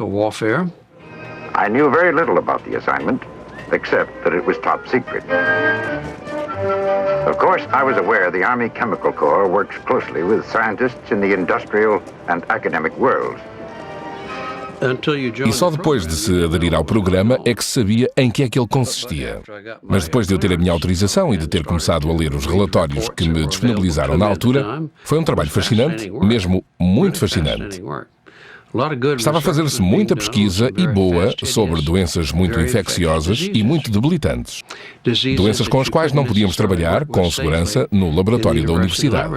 warfare. I knew very little about the assignment, except that it was top secret. Of course, I was aware the Army Chemical Corps works closely with scientists in the industrial and academic worlds. E só depois de se aderir ao programa é que se sabia em que é que ele consistia. Mas depois de eu ter a minha autorização e de ter começado a ler os relatórios que me disponibilizaram na altura, foi um trabalho fascinante, mesmo muito fascinante. Estava a fazer-se muita pesquisa e boa sobre doenças muito infecciosas e muito debilitantes. Doenças com as quais não podíamos trabalhar com segurança no laboratório da universidade.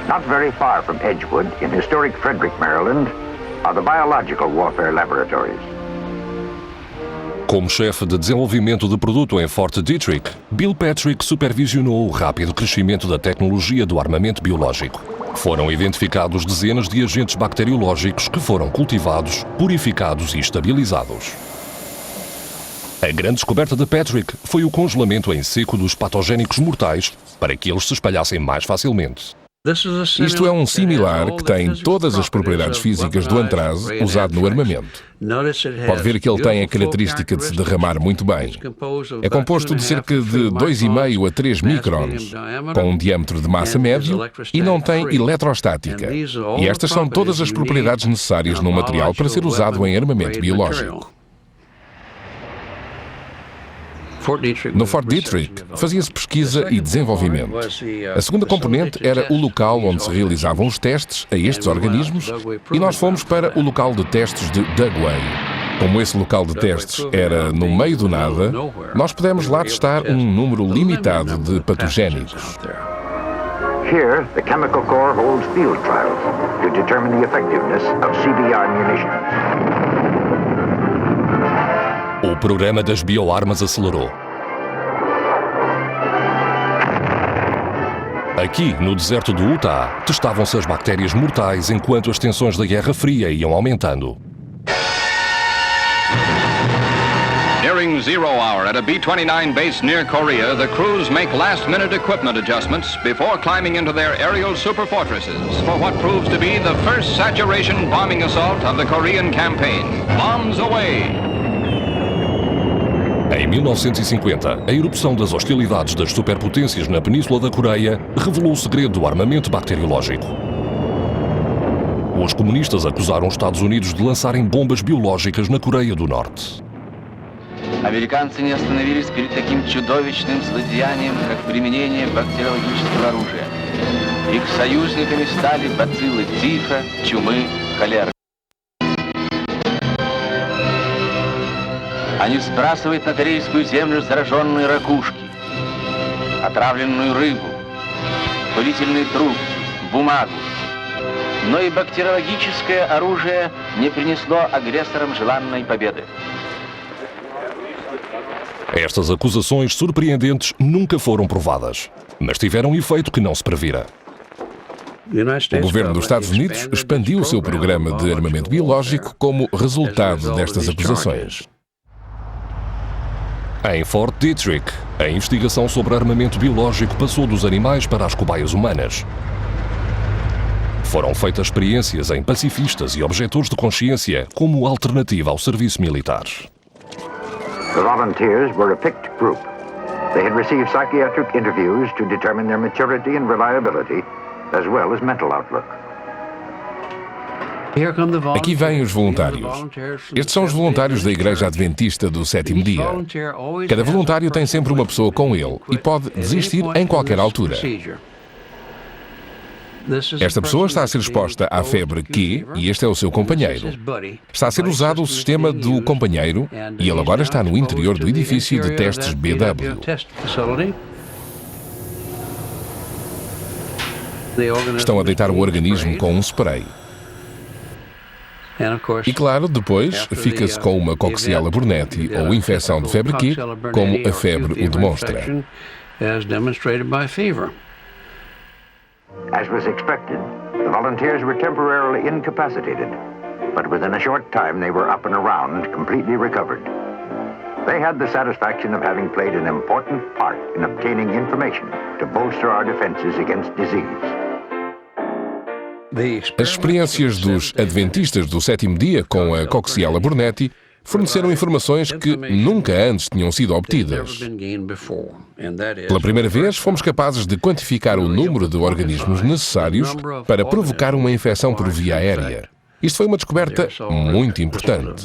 Not very far from Edgewood, in historic Frederick, Maryland, are the Biological Warfare Laboratories. Como chefe de desenvolvimento de produto em Fort Detrick, Bill Patrick supervisionou o rápido crescimento da tecnologia do armamento biológico. Foram identificados dezenas de agentes bacteriológicos que foram cultivados, purificados e estabilizados. A grande descoberta de Patrick foi o congelamento em seco dos patogénicos mortais para que eles se espalhassem mais facilmente. Isto é um similar que tem todas as propriedades físicas do antrase usado no armamento. Pode ver que ele tem a característica de se derramar muito bem. É composto de cerca de 2,5 a 3 microns, com um diâmetro de massa médio e não tem eletrostática. E estas são todas as propriedades necessárias num material para ser usado em armamento biológico. No Fort Detrick fazia-se pesquisa e desenvolvimento. A segunda componente era o local onde se realizavam os testes a estes organismos e nós fomos para o local de testes de Dugway. Como esse local de testes era no meio do nada, nós pudemos lá testar um número limitado de patogénicos. Here, the Chemical Corps holds field trials to determine the effectiveness of CBR munitions. O programa das bioarmas acelerou. Aqui, no deserto do Utah, testavam-se as bactérias mortais enquanto as tensões da Guerra Fria iam aumentando. Nearing 0 hour at a B-29 base near Korea, the crews make last-minute equipment adjustments before climbing into their aerial superfortresses for what proves to be the first saturation bombing assault of the Korean campaign. Bombs away! Em 1950, a erupção das hostilidades das superpotências na Península da Coreia revelou o segredo do armamento bacteriológico. Os comunistas acusaram os Estados Unidos de lançarem bombas biológicas na Coreia do Norte. Американцы не остановились перед таким чудовищным злодеянием, как применение бактериологического оружия. Их союзниками стали бациллы тифа, чумы, холеры. Они сбрасывают на корейскую землю зараженные ракушки, отравленную рыбу, пылительные трубки, бумагу. Но и бактериологическое оружие не принесло агрессорам желанной победы. Estas acusações surpreendentes nunca foram provadas, mas tiveram um efeito que não se previra. O governo dos Estados Unidos expandiu o seu programa de armamento biológico como resultado destas acusações. Em Fort Detrick, a investigação sobre armamento biológico passou dos animais para as cobaias humanas. Foram feitas experiências em pacifistas e objetores de consciência como alternativa ao serviço militar. The volunteers were a picked group. They had received psychiatric interviews to determine their maturity and reliability, as well as mental outlook. Aqui vêm os voluntários. Estes são os voluntários da Igreja Adventista do Sétimo Dia. Cada voluntário tem sempre uma pessoa com ele e pode desistir em qualquer altura. Esta pessoa está a ser exposta à febre Q e este é o seu companheiro. Está a ser usado o sistema do companheiro e ele agora está no interior do edifício de testes BW. Estão a deitar o organismo com um spray. E claro, depois fica-se com uma Coxiella burnetii ou infecção de febre Q, como a febre o demonstra. As was expected, the volunteers were temporarily incapacitated, but within a short time they were up and around, completely recovered. They had the satisfaction of having played an important part in obtaining information to bolster our defenses against disease. As experiências dos adventistas do sétimo dia com a Coxiella burnetii forneceram informações que nunca antes tinham sido obtidas. Pela primeira vez, fomos capazes de quantificar o número de organismos necessários para provocar uma infecção por via aérea. Isto foi uma descoberta muito importante.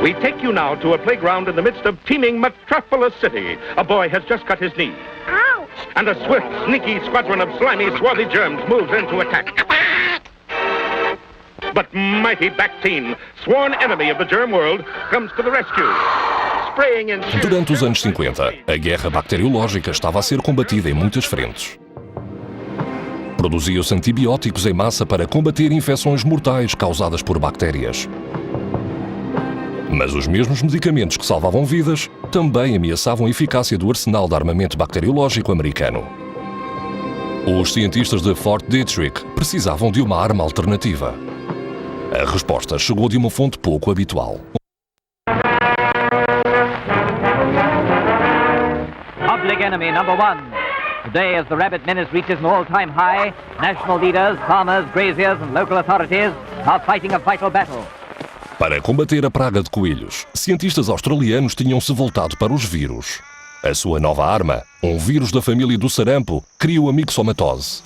We take you now to a playground in the midst of teeming Metropolis City. A boy has just cut his knee. Ouch! And a swift, sneaky squadron of slimy, swarthy germs moves in to attack. But mighty Bactine, sworn enemy of the germ world, comes to the rescue. Spraying in Durante os anos 50, a guerra bacteriológica estava a ser combatida em muitas frentes. Produziam-se antibióticos em massa para combater infecções mortais causadas por bactérias. Mas os mesmos medicamentos que salvavam vidas também ameaçavam a eficácia do arsenal de armamento bacteriológico americano. Os cientistas de Fort Detrick precisavam de uma arma alternativa. A resposta chegou de uma fonte pouco habitual. Public enemy number one. Today, as the rabbit menace reaches an all-time high, national leaders, farmers, graziers and local authorities are fighting a vital battle. Para combater a praga de coelhos, cientistas australianos tinham-se voltado para os vírus. A sua nova arma, um vírus da família do sarampo, criou a mixomatose.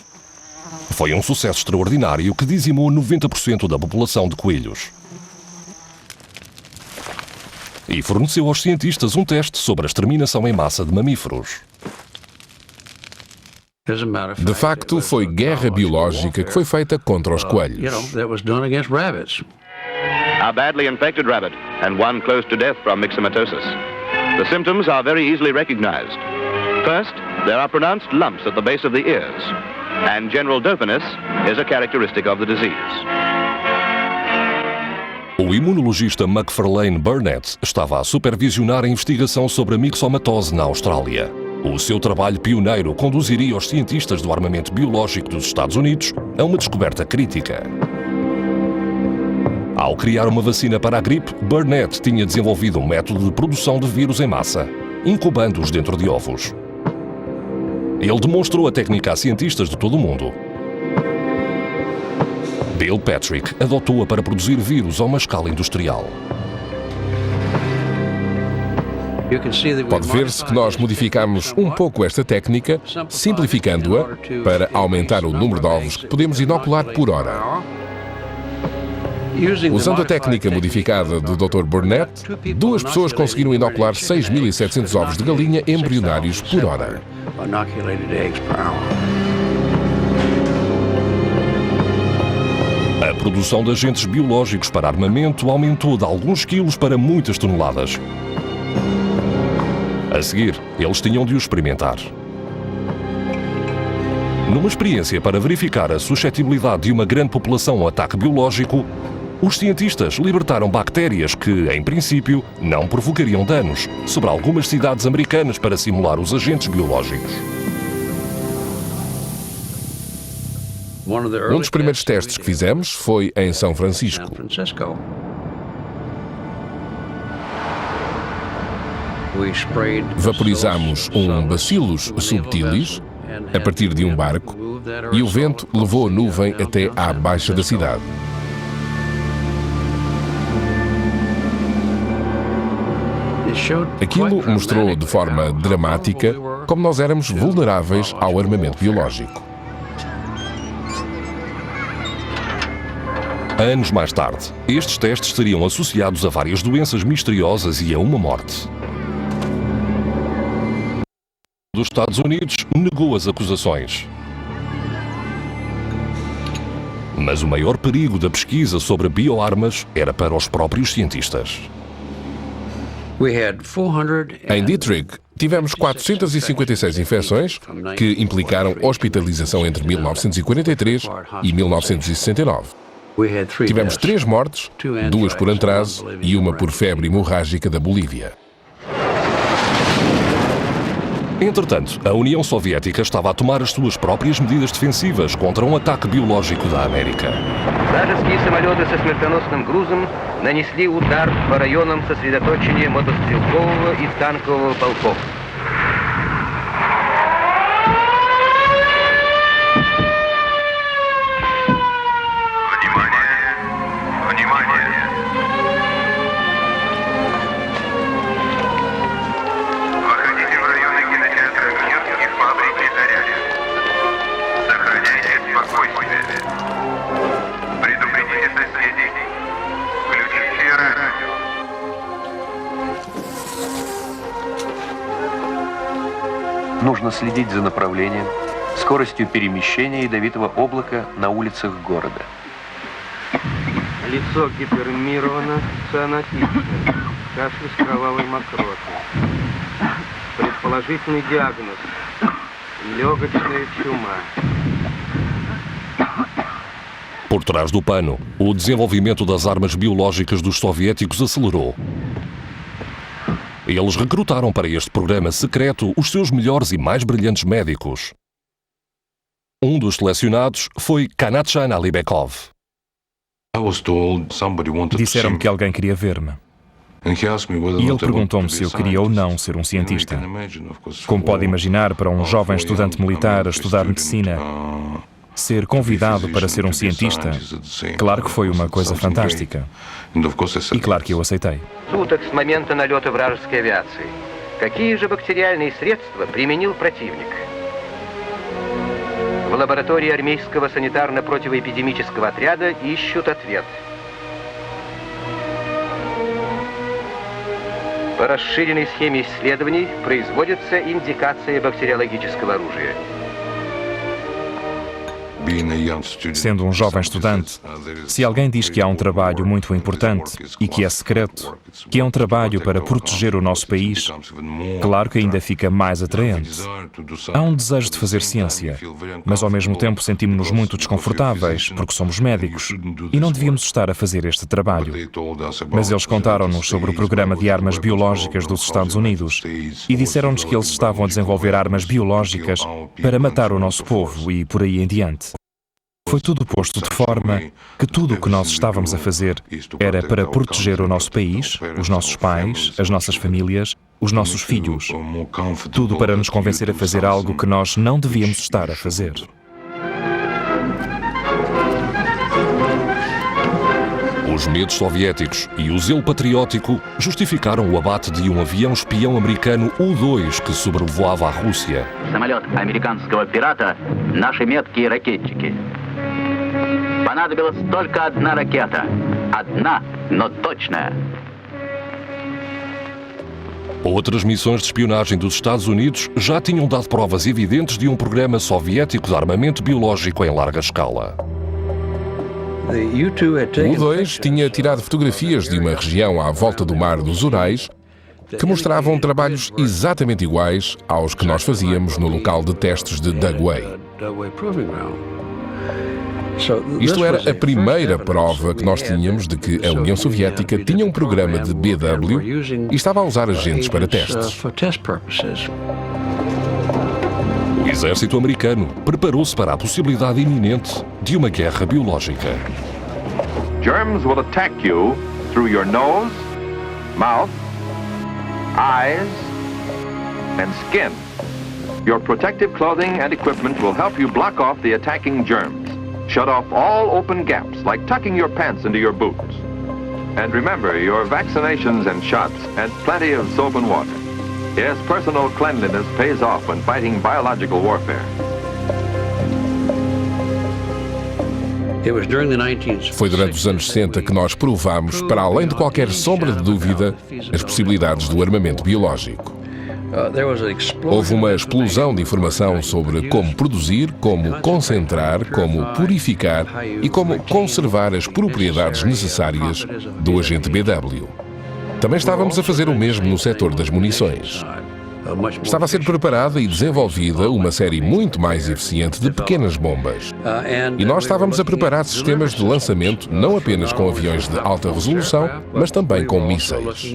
Foi um sucesso extraordinário que dizimou 90% da população de coelhos. E forneceu aos cientistas um teste sobre a exterminação em massa de mamíferos. De facto, foi guerra biológica que foi feita contra os coelhos. A badly infected rabbit and one close to death from myxomatosis. The symptoms are very easily recognized. First, there are pronounced lumps at the base of the ears, and general dopiness is a characteristic of the disease. O imunologista Macfarlane Burnett estava a supervisionar a investigação sobre a mixomatose na Austrália. O seu trabalho pioneiro conduziria os cientistas do armamento biológico dos Estados Unidos a uma descoberta crítica. Ao criar uma vacina para a gripe, Burnett tinha desenvolvido um método de produção de vírus em massa, incubando-os dentro de ovos. Ele demonstrou a técnica a cientistas de todo o mundo. Bill Patrick adotou-a para produzir vírus a uma escala industrial. Pode ver-se que nós modificamos um pouco esta técnica, simplificando-a para aumentar o número de ovos que podemos inocular por hora. Usando a técnica modificada do Dr. Burnett, 2 pessoas conseguiram inocular 6.700 ovos de galinha embrionários por hora. A produção de agentes biológicos para armamento aumentou de alguns quilos para muitas toneladas. A seguir, eles tinham de o experimentar. Numa experiência para verificar a suscetibilidade de uma grande população ao ataque biológico, os cientistas libertaram bactérias que, em princípio, não provocariam danos sobre algumas cidades americanas para simular os agentes biológicos. Um dos primeiros testes que fizemos foi em São Francisco. Vaporizamos um Bacillus subtilis a partir de um barco e o vento levou a nuvem até à baixa da cidade. Aquilo mostrou de forma dramática como nós éramos vulneráveis ao armamento biológico. Anos mais tarde, estes testes seriam associados a várias doenças misteriosas e a uma morte. Dos Estados Unidos negou as acusações. Mas o maior perigo da pesquisa sobre bioarmas era para os próprios cientistas. Em Detrick, tivemos 456 infecções que implicaram hospitalização entre 1943 e 1969. Tivemos 3 mortes, 2 por antrase e 1 por febre hemorrágica da Bolívia. Entretanto, a União Soviética estava a tomar as suas próprias medidas defensivas contra um ataque biológico da América. Вражеские самолеты со смертоносным грузом нанесли удар по районам сосредоточения мотострелкового и танкового полков. Нужно следить за направлением, скоростью перемещения ядовитого облака на улицах города. Лицо гипермировано, цианотично, кашель с кровавой мокротой. Предположительный диагноз – легочная чума. Por trás do pano, o desenvolvimento das armas biológicas dos soviéticos acelerou. Eles recrutaram para este programa secreto os seus melhores e mais brilhantes médicos. Um dos selecionados foi Kanatchan Alibekov. Disseram-me que alguém queria ver-me. E ele perguntou-me se eu queria ou não ser um cientista. Como pode imaginar, para um jovem estudante militar a estudar medicina, ser convidado para ser um cientista, claro que foi uma coisa fantástica. E claro que eu aceitei. Суток с момента налета вражеской авиации. Какие же бактериальные средства применил противник? В лаборатории армейского санитарно-противоэпидемического отряда ищут ответ. По расширенной схеме исследований производится индикация бактериологического оружия. Sendo um jovem estudante, se alguém diz que há um trabalho muito importante e que é secreto, que é um trabalho para proteger o nosso país, claro que ainda fica mais atraente. Há um desejo de fazer ciência, mas ao mesmo tempo sentimos-nos muito desconfortáveis porque somos médicos e não devíamos estar a fazer este trabalho. Mas eles contaram-nos sobre o programa de armas biológicas dos Estados Unidos e disseram-nos que eles estavam a desenvolver armas biológicas para matar o nosso povo e por aí em diante. Foi tudo posto de forma que tudo o que nós estávamos a fazer era para proteger o nosso país, os nossos pais, as nossas famílias, os nossos filhos. Tudo para nos convencer a fazer algo que nós não devíamos estar a fazer. Os medos soviéticos e o zelo patriótico justificaram o abate de um avião espião americano U-2 que sobrevoava a Rússia. Самолет американского пирата – наши меткие ракетчики. Понадобилась только одна ракета. Одна, но точная. Outras missões de espionagem dos Estados Unidos já tinham dado provas evidentes de um programa soviético de armamento biológico em larga escala. O U-2 tinha tirado fotografias de uma região à volta do mar dos Urais que mostravam trabalhos exatamente iguais aos que nós fazíamos no local de testes de Dugway. Isto era a primeira prova que nós tínhamos de que a União Soviética tinha um programa de BW e estava a usar agentes para testes. O exército americano preparou-se para a possibilidade iminente de uma guerra biológica. Germs will attack you through your nose, mouth, eyes, and skin. Your protective clothing and equipment will help you block off the attacking germs. Shut off all open gaps, like tucking your pants into your boots. And remember your vaccinations and shots and plenty of soap and water. Yes, personal cleanliness pays off when fighting biological warfare. Foi durante os anos 60 que nós provámos, para além de qualquer sombra de dúvida, as possibilidades do armamento biológico. Houve uma explosão de informação sobre como produzir, como concentrar, como purificar e como conservar as propriedades necessárias do agente BW. Também estávamos a fazer o mesmo no setor das munições. Estava a ser preparada e desenvolvida uma série muito mais eficiente de pequenas bombas. E nós estávamos a preparar sistemas de lançamento não apenas com aviões de alta resolução, mas também com mísseis.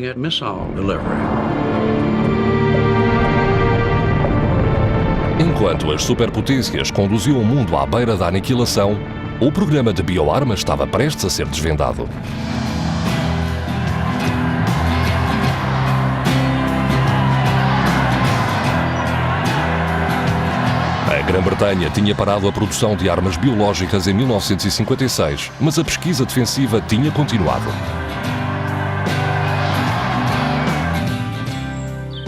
Enquanto as superpotências conduziam o mundo à beira da aniquilação, o programa de bioarmas estava prestes a ser desvendado. A Grã-Bretanha tinha parado a produção de armas biológicas em 1956, mas a pesquisa defensiva tinha continuado.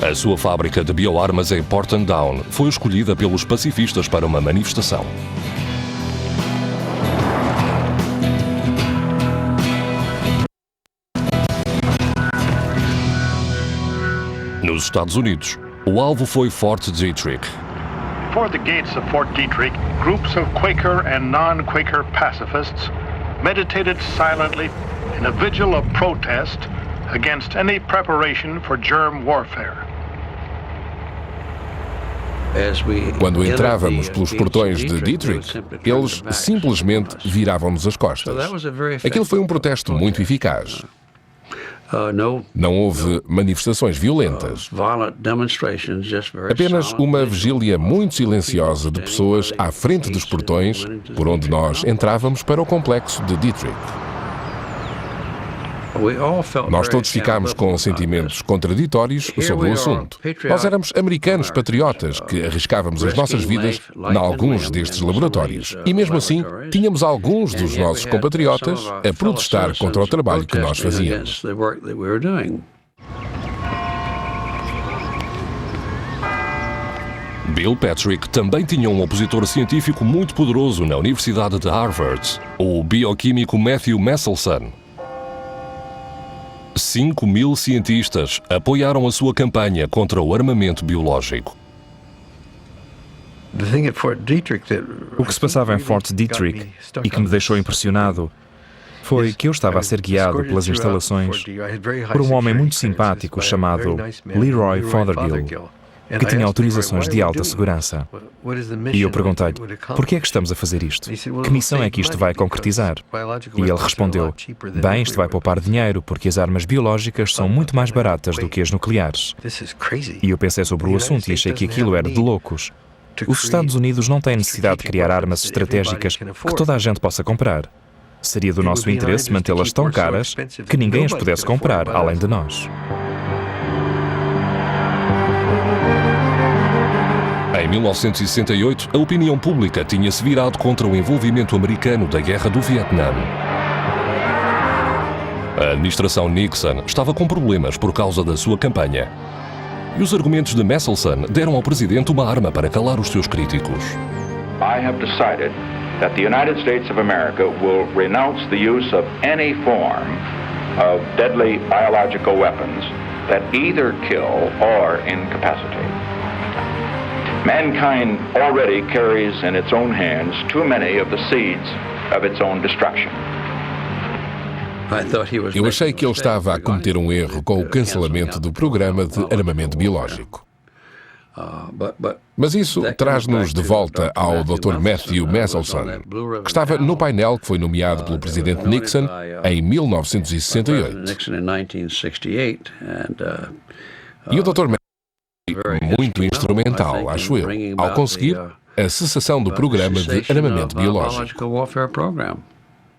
A sua fábrica de bioarmas em Porton Down foi escolhida pelos pacifistas para uma manifestação. Nos Estados Unidos, O alvo foi Fort Detrick. Before the gates of Fort Detrick, groups of Quaker and non-Quaker pacifists meditated silently in a vigil of protest against any preparation for germ warfare. Quando entrávamos pelos portões de Detrick, eles simplesmente viravam-nos as costas. Aquilo foi um protesto muito eficaz. Não houve manifestações violentas. Apenas uma vigília muito silenciosa de pessoas à frente dos portões por onde nós entrávamos para o complexo de Detrick. Nós todos ficámos com sentimentos contraditórios sobre o assunto. Nós éramos americanos patriotas que arriscávamos as nossas vidas em alguns destes laboratórios. E mesmo assim, tínhamos alguns dos nossos compatriotas a protestar contra o trabalho que nós fazíamos. Bill Patrick também tinha um opositor científico muito poderoso na Universidade de Harvard, o bioquímico Matthew Meselson. 5.000 cientistas apoiaram a sua campanha contra o armamento biológico. O que se passava em Fort Detrick e que me deixou impressionado foi que eu estava a ser guiado pelas instalações por um homem muito simpático chamado Leroy Fothergill, que tinha autorizações de alta segurança. E eu perguntei-lhe, por que é que estamos a fazer isto? Que missão é que isto vai concretizar? E ele respondeu, bem, isto vai poupar dinheiro, porque as armas biológicas são muito mais baratas do que as nucleares. E eu pensei sobre o assunto e achei que aquilo era de loucos. Os Estados Unidos não têm necessidade de criar armas estratégicas que toda a gente possa comprar. Seria do nosso interesse mantê-las tão caras que ninguém as pudesse comprar, além de nós. Em 1968, a opinião pública tinha-se virado contra o envolvimento americano da Guerra do Vietnã. A administração Nixon estava com problemas por causa da sua campanha. E os argumentos de Meselson deram ao presidente uma arma para calar os seus críticos. I have decided that the United States of America will renounce the use of any form of deadly biological weapons that either kill or incapacitate. Mankind already carries in its own hands too many of the seeds of its own destruction. Eu achei que ele estava a cometer um erro com o cancelamento do programa de armamento biológico. Mas isso traz-nos de volta ao Dr. Matthew Meselson, que estava no painel que foi nomeado pelo presidente Nixon em 1968. E o Dr. Meselson muito instrumental, acho eu, ao conseguir a cessação do programa de armamento biológico.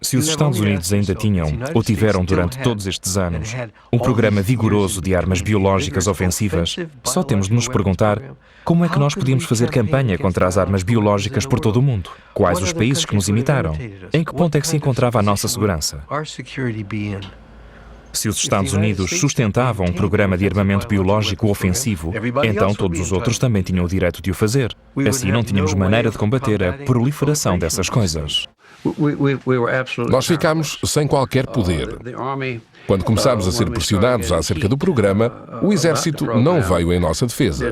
Se os Estados Unidos ainda tinham, ou tiveram durante todos estes anos, um programa vigoroso de armas biológicas ofensivas, só temos de nos perguntar como é que nós podíamos fazer campanha contra as armas biológicas por todo o mundo? Quais os países que nos imitaram? Em que ponto é que se encontrava a nossa segurança? Se os Estados Unidos sustentavam um programa de armamento biológico ofensivo, então todos os outros também tinham o direito de o fazer. Assim não tínhamos maneira de combater a proliferação dessas coisas. Nós ficámos sem qualquer poder. Quando começámos a ser pressionados acerca do programa, o exército não veio em nossa defesa.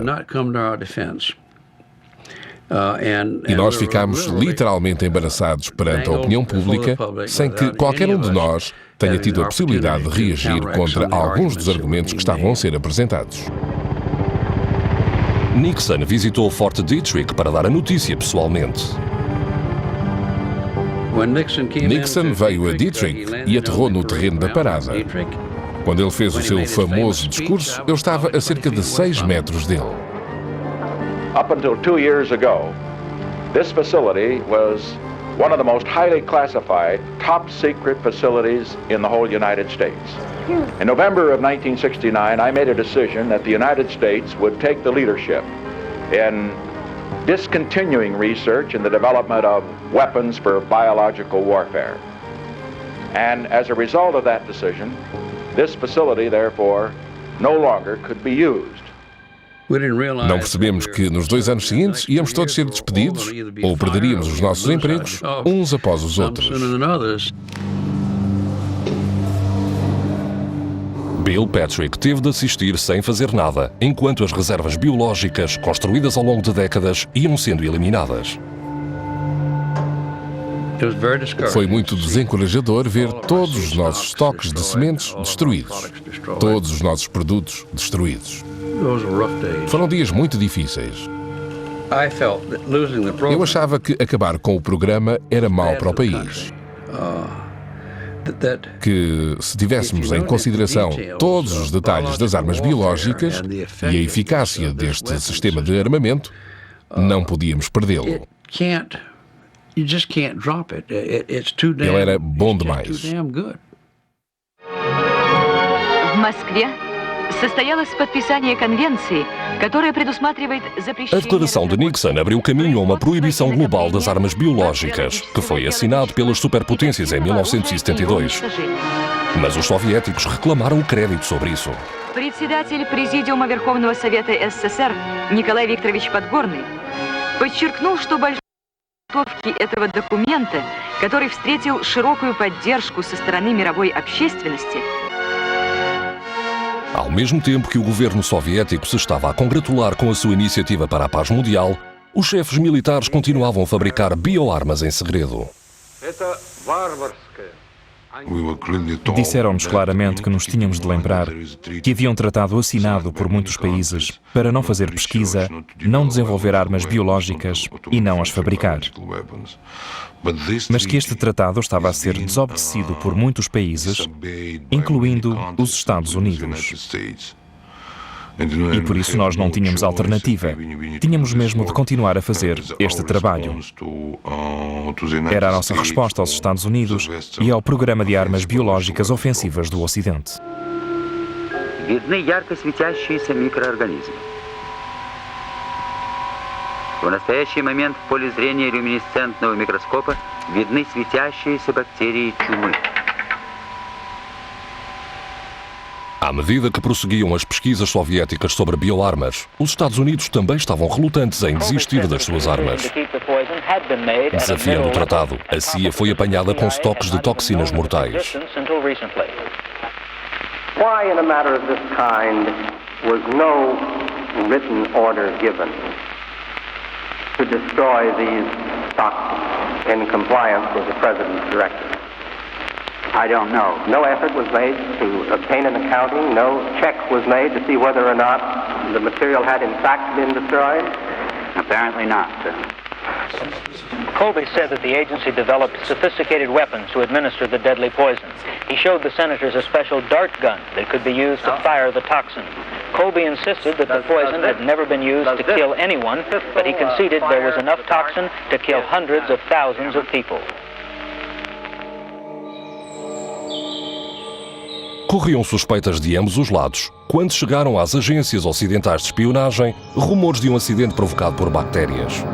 E nós ficámos literalmente embaraçados perante a opinião pública, sem que qualquer um de nós tenha tido a possibilidade de reagir contra alguns dos argumentos que estavam a ser apresentados. Nixon visitou Fort Detrick para dar a notícia pessoalmente. Nixon veio a Detrick e aterrou no terreno da parada. Quando ele fez o seu famoso discurso, eu estava a cerca de 6 metros dele. Up until 2 years ago, this facility was one of the most highly classified, top-secret facilities in the whole United States. In November of 1969, I made a decision that the United States would take the leadership in discontinuing research in the development of weapons for biological warfare. And as a result of that decision, this facility, therefore, no longer could be used. Não percebemos que nos 2 anos seguintes íamos todos ser despedidos ou perderíamos os nossos empregos uns após os outros. Bill Patrick teve de assistir sem fazer nada, enquanto as reservas biológicas, construídas ao longo de décadas, iam sendo eliminadas. Foi muito desencorajador ver todos os nossos estoques de sementes destruídos, todos os nossos produtos destruídos. Foram dias muito difíceis. Eu achava que acabar com o programa era mau para o país. Que, se tivéssemos em consideração todos os detalhes das armas biológicas e a eficácia deste sistema de armamento, não podíamos perdê-lo. Ele era bom demais. В Москве состоялось подписание конвенции, которая предусматривает A declaração de Nixon abriu caminho a uma proibição global das armas biológicas, que foi assinado pelas superpotências em 1972. Mas os soviéticos reclamaram o crédito sobre isso. Председатель Президиума Верховного Совета СССР Николай Викторович Подгорный подчеркнул, что большой подготовки этого документа, который встретил широкую поддержку со стороны мировой общественности. Ao mesmo tempo que o governo soviético se estava a congratular com a sua iniciativa para a paz mundial, os chefes militares continuavam a fabricar bioarmas em segredo. Disseram-nos claramente que nos tínhamos de lembrar que havia um tratado assinado por muitos países para não fazer pesquisa, não desenvolver armas biológicas e não as fabricar. Mas que este tratado estava a ser desobedecido por muitos países, incluindo os Estados Unidos. E por isso nós não tínhamos alternativa. Tínhamos mesmo de continuar a fazer este trabalho. Era a nossa resposta aos Estados Unidos e ao programa de armas biológicas ofensivas do Ocidente. Видны ярко светящиеся микроорганизмы. В настоящий момент в поле зрения люминесцентного микроскопа видны светящиеся бактерии чумы. À medida que prosseguiam as pesquisas soviéticas sobre bioarmas, os Estados Unidos também estavam relutantes em desistir das suas armas. Desafiando o tratado, a CIA foi apanhada com estoques de toxinas mortais. Why, in a matter of this kind, was no written order given to destroy these toxins in compliance with the President's directive? I don't know. No effort was made to obtain an accounting. No check was made to see whether or not the material had in fact been destroyed? Apparently not. Colby said that the agency developed sophisticated weapons to administer the deadly poison. He showed the senators a special dart gun that could be used to fire the toxin. Colby insisted that the poison had never been used to kill anyone, but he conceded there was enough toxin to kill hundreds of thousands of people. Corriam suspeitas de ambos os lados, quando chegaram às agências ocidentais de espionagem rumores de um acidente provocado por bactérias.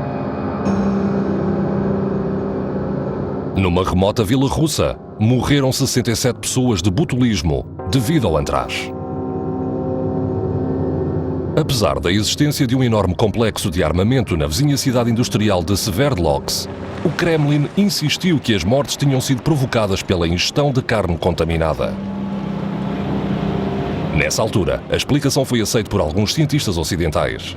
Numa remota vila russa, morreram 67 pessoas de botulismo devido ao antraz. Apesar da existência de um enorme complexo de armamento na vizinha cidade industrial de Sverdlovsk, o Kremlin insistiu que as mortes tinham sido provocadas pela ingestão de carne contaminada. Nessa altura, a explicação foi aceita por alguns cientistas ocidentais.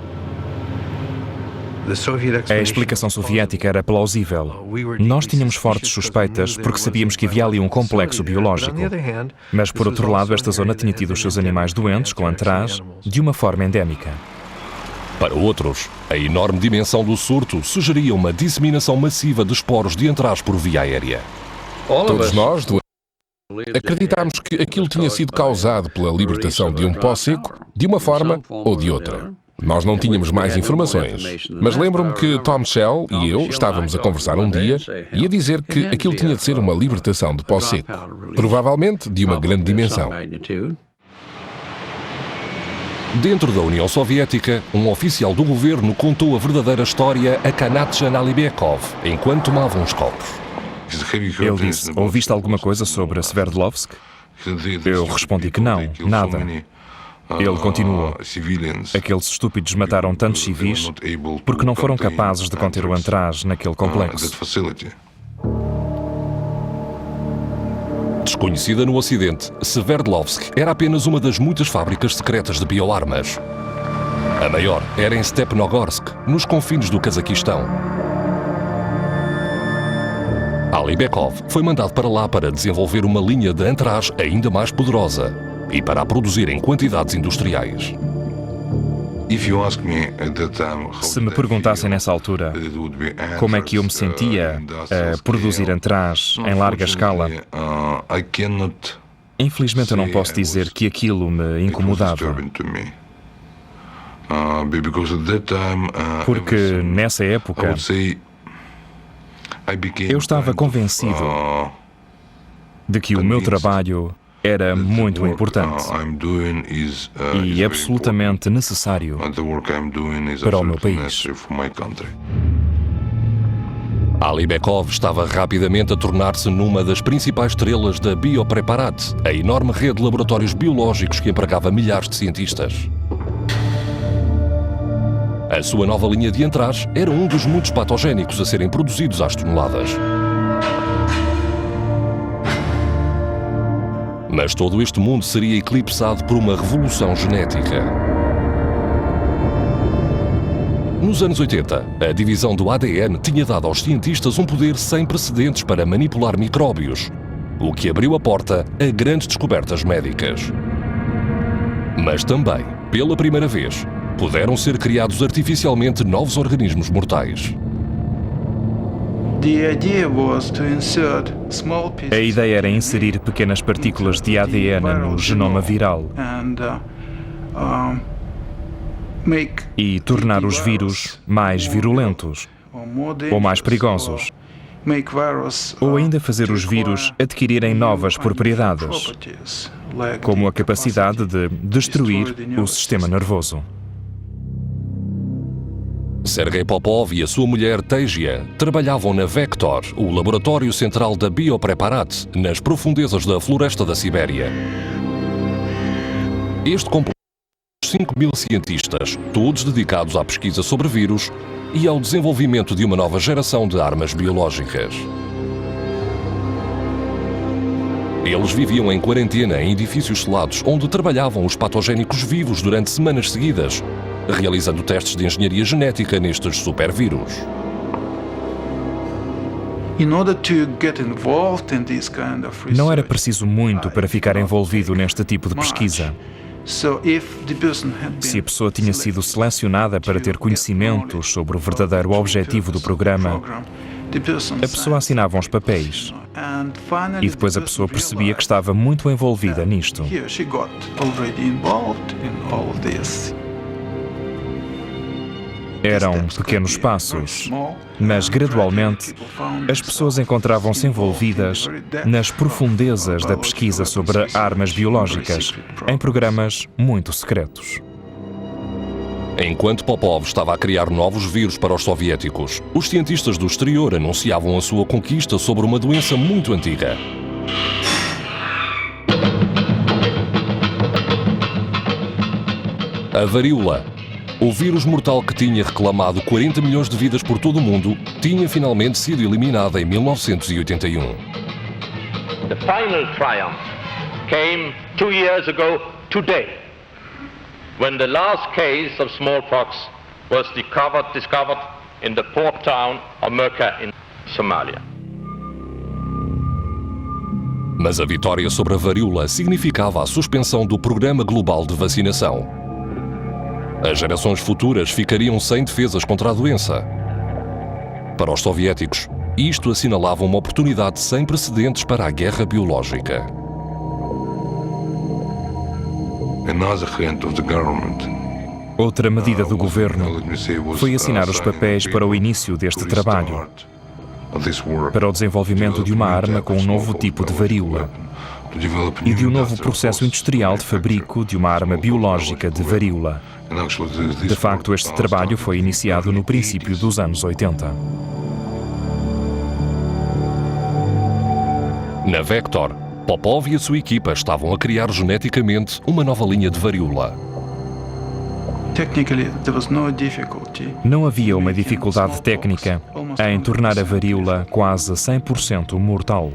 A explicação soviética era plausível. Nós tínhamos fortes suspeitas porque sabíamos que havia ali um complexo biológico. Mas, por outro lado, esta zona tinha tido os seus animais doentes com antraz de uma forma endémica. Para outros, a enorme dimensão do surto sugeria uma disseminação massiva de esporos de antraz por via aérea. Todos nós acreditámos que aquilo tinha sido causado pela libertação de um pó seco, de uma forma ou de outra. Nós não tínhamos mais informações, mas lembro-me que Tom Shell e eu estávamos a conversar um dia e a dizer que aquilo tinha de ser uma libertação de pó seco, provavelmente de uma grande dimensão. Dentro da União Soviética, um oficial do governo contou a verdadeira história a Kanatjan Alibekov enquanto tomava uns copos. Ele disse: "Ouviste alguma coisa sobre Sverdlovsk?" Eu respondi que não, nada. Ele continuou: "Aqueles estúpidos mataram tantos civis porque não foram capazes de conter o antraz naquele complexo." Desconhecida no Ocidente, Sverdlovsk era apenas uma das muitas fábricas secretas de bioarmas. A maior era em Stepnogorsk, nos confins do Cazaquistão. Alibekov foi mandado para lá para desenvolver uma linha de antraz ainda mais poderosa e para a produzir em quantidades industriais. Se me perguntassem nessa altura como é que eu me sentia a produzir antraz em larga escala, infelizmente eu não posso dizer que aquilo me incomodava. Porque nessa época eu estava convencido de que o meu trabalho era muito importante e absolutamente necessário para o meu país. Alibekov estava rapidamente a tornar-se numa das principais estrelas da Biopreparat, a enorme rede de laboratórios biológicos que empregava milhares de cientistas. A sua nova linha de antraz era um dos muitos patogénicos a serem produzidos às toneladas. Mas todo este mundo seria eclipsado por uma revolução genética. Nos anos 80, a divisão do ADN tinha dado aos cientistas um poder sem precedentes para manipular micróbios, o que abriu a porta a grandes descobertas médicas. Mas também, pela primeira vez, puderam ser criados artificialmente novos organismos mortais. A ideia era inserir pequenas partículas de ADN no genoma viral e tornar os vírus mais virulentos ou mais perigosos, ou ainda fazer os vírus adquirirem novas propriedades, como a capacidade de destruir o sistema nervoso. Sergei Popov e a sua mulher Tesia trabalhavam na Vector, o laboratório central da Biopreparat, nas profundezas da floresta da Sibéria. Este complexo de 5.000 cientistas, todos dedicados à pesquisa sobre vírus e ao desenvolvimento de uma nova geração de armas biológicas. Eles viviam em quarentena em edifícios selados, onde trabalhavam os patogénicos vivos durante semanas seguidas, realizando testes de engenharia genética nestes supervírus. Não era preciso muito para ficar envolvido neste tipo de pesquisa. Se a pessoa tinha sido selecionada para ter conhecimentos sobre o verdadeiro objetivo do programa, a pessoa assinava uns papéis e depois a pessoa percebia que estava muito envolvida nisto. Eram pequenos passos, mas gradualmente as pessoas encontravam-se envolvidas nas profundezas da pesquisa sobre armas biológicas, em programas muito secretos. Enquanto Popov estava a criar novos vírus para os soviéticos, os cientistas do exterior anunciavam a sua conquista sobre uma doença muito antiga. A varíola. O vírus mortal que tinha reclamado 40 milhões de vidas por todo o mundo tinha finalmente sido eliminado em 1981. The final triumph came 2 years ago today, when the last case of smallpox was discovered in the port town of Merka in Somalia. Mas a vitória sobre a varíola significava a suspensão do Programa Global de Vacinação. As gerações futuras ficariam sem defesas contra a doença. Para os soviéticos, isto assinalava uma oportunidade sem precedentes para a guerra biológica. Outra medida do governo foi assinar os papéis para o início deste trabalho, para o desenvolvimento de uma arma com um novo tipo de varíola e de um novo processo industrial de fabrico de uma arma biológica de varíola. De facto, este trabalho foi iniciado no princípio dos anos 80. Na Vector, Popov e a sua equipa estavam a criar geneticamente uma nova linha de varíola. Não havia uma dificuldade técnica em tornar a varíola quase 100% mortal,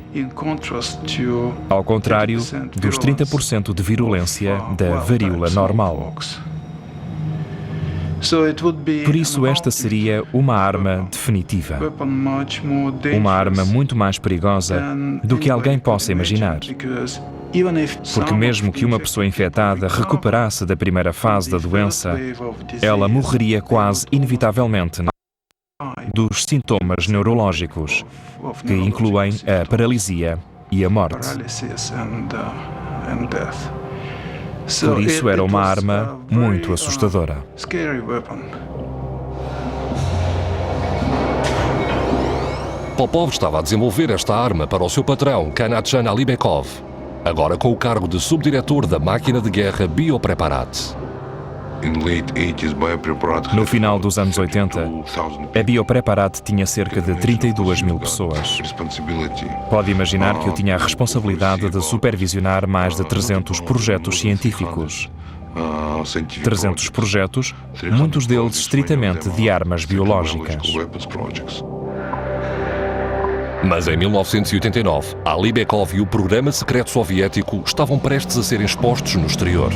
ao contrário dos 30% de virulência da varíola normal. Por isso, esta seria uma arma definitiva. Uma arma muito mais perigosa do que alguém possa imaginar. Porque mesmo que uma pessoa infectada recuperasse da primeira fase da doença, ela morreria quase inevitavelmente dos sintomas neurológicos, que incluem a paralisia e a morte. Por isso era uma arma muito assustadora. Popov estava a desenvolver esta arma para o seu patrão, Kanatchan Alibekov, agora com o cargo de subdiretor da máquina de guerra Biopreparat. No final dos anos 80, a Biopreparat tinha cerca de 32 mil pessoas. Pode imaginar que eu tinha a responsabilidade de supervisionar mais de 300 projetos científicos. 300 projetos, muitos deles estritamente de armas biológicas. Mas em 1989, Alibekov e o programa secreto soviético estavam prestes a serem expostos no exterior.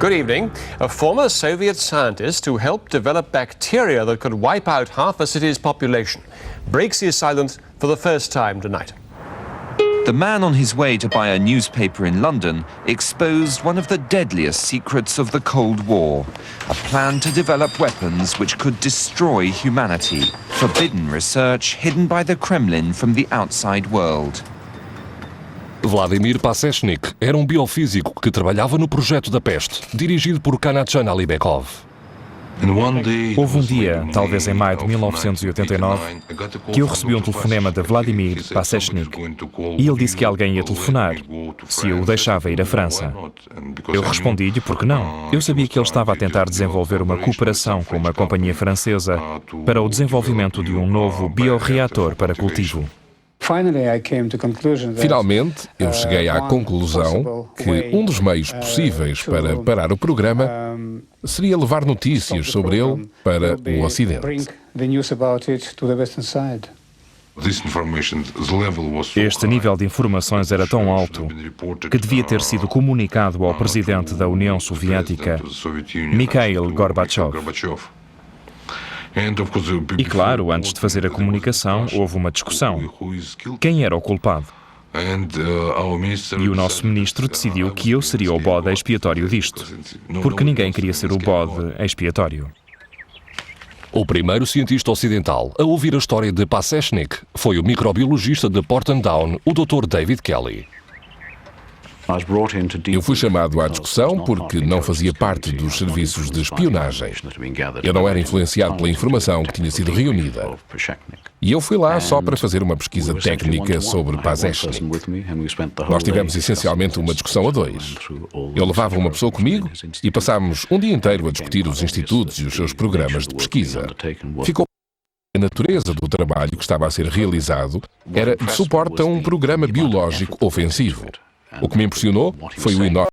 Good evening. A former Soviet scientist who helped develop bacteria that could wipe out half a city's population breaks his silence for the first time tonight. The man on his way to buy a newspaper in London exposed one of the deadliest secrets of the Cold War, a plan to develop weapons which could destroy humanity, forbidden research hidden by the Kremlin from the outside world. Vladimir Pasechnik era um biofísico que trabalhava no projeto da peste, dirigido por Kanatchan Alibekov. Houve um dia, talvez em maio de 1989, que eu recebi um telefonema de Vladimir Pasechnik e ele disse que alguém ia telefonar, se eu o deixava ir à França. Eu respondi-lhe porque não. Eu sabia que ele estava a tentar desenvolver uma cooperação com uma companhia francesa para o desenvolvimento de um novo bioreator para cultivo. Finalmente, eu cheguei à conclusão que um dos meios possíveis para parar o programa seria levar notícias sobre ele para o Ocidente. Este nível de informações era tão alto que devia ter sido comunicado ao presidente da União Soviética, Mikhail Gorbachev. E claro, antes de fazer a comunicação, houve uma discussão. Quem era o culpado? E o nosso ministro decidiu que eu seria o bode expiatório disto, porque ninguém queria ser o bode expiatório. O primeiro cientista ocidental a ouvir a história de Pasechnik foi o microbiologista de Porton Down, o Dr. David Kelly. Eu fui chamado à discussão porque não fazia parte dos serviços de espionagem. Eu não era influenciado pela informação que tinha sido reunida. E eu fui lá só para fazer uma pesquisa técnica sobre Pasechnik. Nós tivemos essencialmente uma discussão a dois. Eu levava uma pessoa comigo e passámos um dia inteiro a discutir os institutos e os seus programas de pesquisa. Ficou a natureza do trabalho que estava a ser realizado era de suporte a um programa biológico ofensivo. O que me impressionou foi o enorme